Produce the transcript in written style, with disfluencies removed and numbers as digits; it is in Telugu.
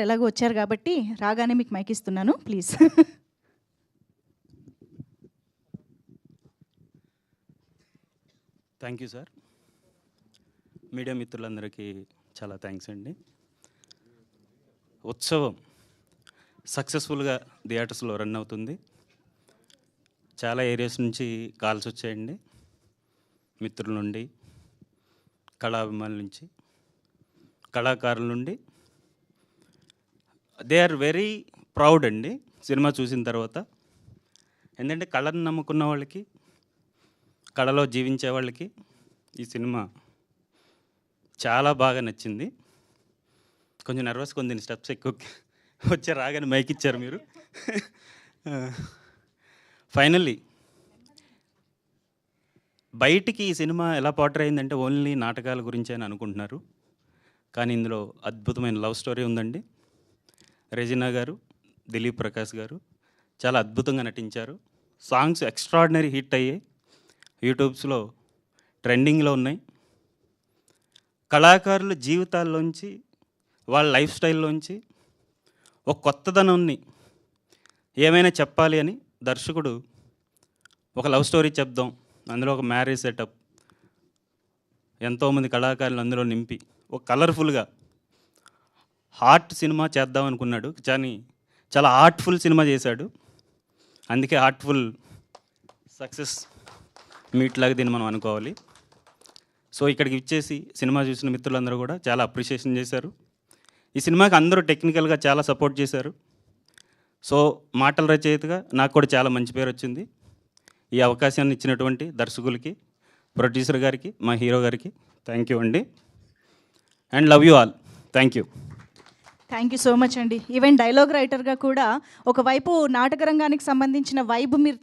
ఎలాగో వచ్చారు కాబట్టి రాగానే మీకు మైక్ ఇస్తున్నాను, please. Thank you sir. Media మిత్రులందరికీ చాలా థ్యాంక్స్ అండి. ఉత్సవం సక్సెస్ఫుల్గా థియేటర్స్లో రన్ అవుతుంది. చాలా ఏరియాస్ నుంచి కాల్స్ వచ్చాయండి, మిత్రుల నుండి, కళాభిమానుల నుంచి, కళాకారుల నుండి. దే ఆర్ వెరీ ప్రౌడ్ అండి సినిమా చూసిన తర్వాత. ఎందుకంటే కళను నమ్ముకున్న వాళ్ళకి, కళలో జీవించే వాళ్ళకి ఈ సినిమా చాలా బాగా నచ్చింది. కొంచెం నర్వస్, కొన్ని స్టెప్స్ ఎక్కువ వచ్చే రాగానే మైక్ ఇచ్చారు మీరు. ఫైనల్లీ బయటికి ఈ సినిమా ఎలా పోర్ట్రే అయిందంటే ఓన్లీ నాటకాల గురించి అని అనుకుంటున్నారు, కానీ ఇందులో అద్భుతమైన లవ్ స్టోరీ ఉందండి. రెజినా గారు, దిలీప్ ప్రకాష్ గారు చాలా అద్భుతంగా నటించారు. సాంగ్స్ ఎక్స్ట్రాడినరీ హిట్ అయ్యాయి, యూట్యూబ్స్లో ట్రెండింగ్లో ఉన్నాయి. కళాకారుల జీవితాల్లోంచి, వాళ్ళ లైఫ్ స్టైల్లోంచి ఒక కొత్తదనాన్ని ఏమైనా చెప్పాలి అని దర్శకుడు ఒక లవ్ స్టోరీ చెప్దాం, అందులో ఒక మ్యారేజ్ సెటప్, ఎంతోమంది కళాకారులు అందులో నింపి ఒక కలర్ఫుల్గా హార్ట్ సినిమా చేద్దాం అనుకున్నాడు, కానీ చాలా ఆర్ట్ఫుల్ సినిమా చేశాడు. అందుకే హార్ట్ఫుల్ సక్సెస్ మీట్ లాగా దీన్ని మనం అనుకోవాలి. సో ఇక్కడికి ఇచ్చేసి సినిమా చూసిన మిత్రులందరూ కూడా చాలా అప్రిషియేషన్ చేశారు. ఈ సినిమాకి అందరూ టెక్నికల్గా చాలా సపోర్ట్ చేశారు. సో మాటల రచయితగా నాకు కూడా చాలా మంచి పేరు వచ్చింది. ఈ అవకాశాన్ని ఇచ్చినటువంటి దర్శకులకి, ప్రొడ్యూసర్ గారికి, మా హీరో గారికి థ్యాంక్ యూ అండి. And love you all. Thank you. Thank you so much అండి. ఈవెన్ డైలాగ్ రైటర్గా కూడా ఒకవైపు నాటక రంగానికి సంబంధించిన వైబ్ మీరు